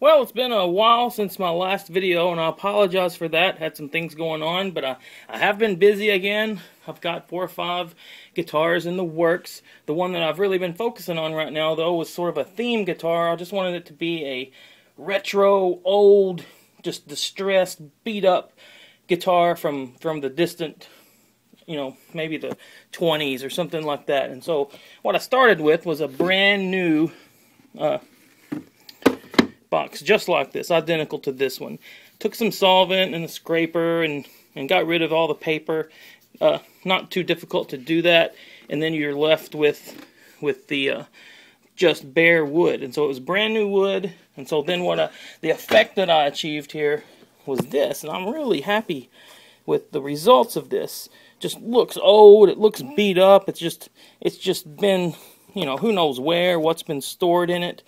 Well, it's been a while since my last video, and I apologize for that. Had some things going on, but I have been busy again. I've got 4 or 5 guitars in the works. The one that I've really been focusing on right now, though, was sort of a theme guitar. I just wanted it to be a retro, old, just distressed, beat-up guitar from the distant, you know, maybe the 20s or something like that. And so what I started with was a brand new box just like this, identical to this one. Took some solvent and a scraper and got rid of all the paper. Not too difficult to do that, and then you're left with the just bare wood. And so it was brand new wood. And so then the effect that I achieved here was this, and I'm really happy with the results of this. Just looks old, it looks beat up, it's just been, you know, who knows what's been stored in it.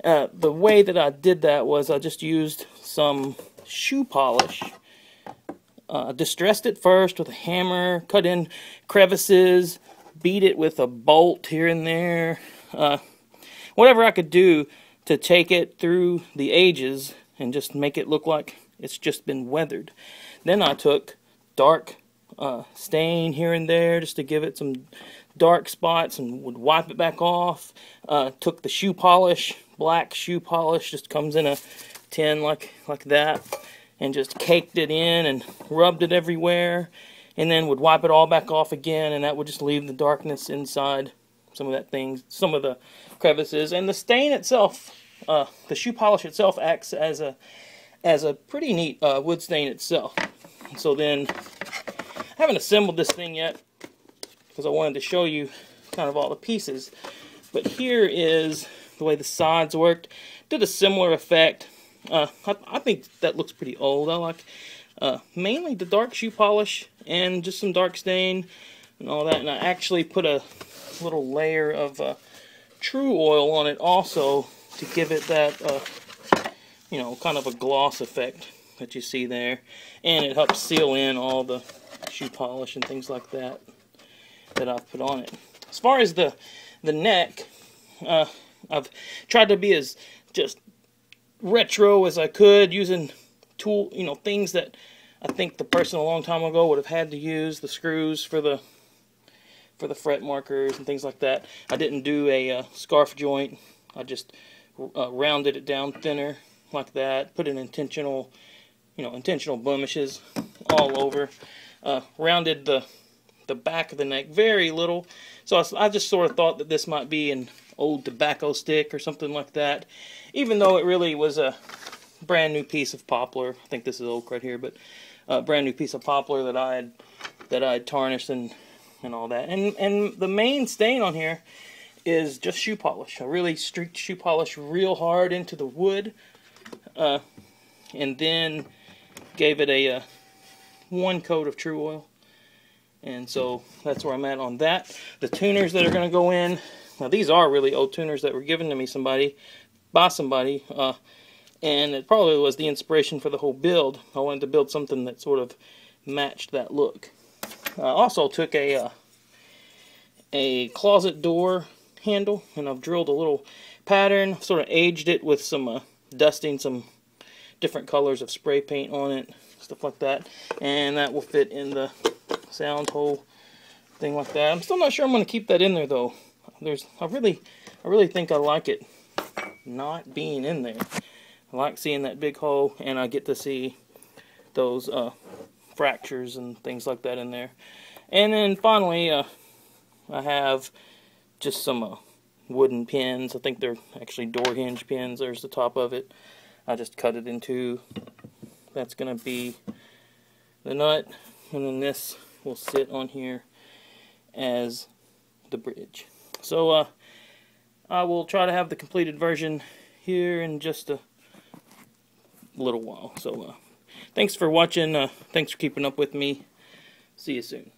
The way that I did that was I just used some shoe polish. Distressed it first with a hammer, cut in crevices, beat it with a bolt here and there. Whatever I could do to take it through the ages and just make it look like it's just been weathered. Then I took dark stain here and there just to give it some dark spots and would wipe it back off. Took the shoe polish, black shoe polish, just comes in a tin like that, and just caked it in and rubbed it everywhere, and then would wipe it all back off again, and that would just leave the darkness inside some of the crevices. And the stain itself, the shoe polish itself, acts as a pretty neat wood stain itself. So then, I haven't assembled this thing yet because I wanted to show you kind of all the pieces. But here is the way the sides worked. Did a similar effect. I think that looks pretty old. I like mainly the dark shoe polish and just some dark stain and all that. And I actually put a little layer of True Oil on it also to give it that, you know, kind of a gloss effect that you see there. And it helps seal in all the shoe polish and things like that I've put on it. As far as the neck, I've tried to be as just retro as I could, using things that I think the person a long time ago would have had to use, the screws for the fret markers and things like that. I didn't do a scarf joint. I just rounded it down thinner like that, put in intentional blemishes all over. Rounded the back of the neck very little. So I just sort of thought that this might be an old tobacco stick or something like that, even though it really was a brand new piece of poplar. I think this is oak right here, but a brand new piece of poplar that I had tarnished and all that. And the main stain on here is just shoe polish. I really streaked shoe polish real hard into the wood, and then gave it a one coat of True Oil. And so that's where I'm at on that. The tuners that are going to go in, now these are really old tuners that were given to me by somebody, and it probably was the inspiration for the whole build. I wanted to build something that sort of matched that look. I also took a closet door handle, and I've drilled a little pattern, sort of aged it with some dusting some different colors of spray paint on it, stuff like that, and that will fit in the sound hole thing like that. I'm still not sure I'm going to keep that in there though. I really think I like it not being in there. I like seeing that big hole, and I get to see those fractures and things like that in there. And then finally, I have just some wooden pins. I think they're actually door hinge pins. There's the top of it. I just cut it in two. That's going to be the nut, and then this will sit on here as the bridge. So I will try to have the completed version here in just a little while. So thanks for watching. Thanks for keeping up with me. See you soon.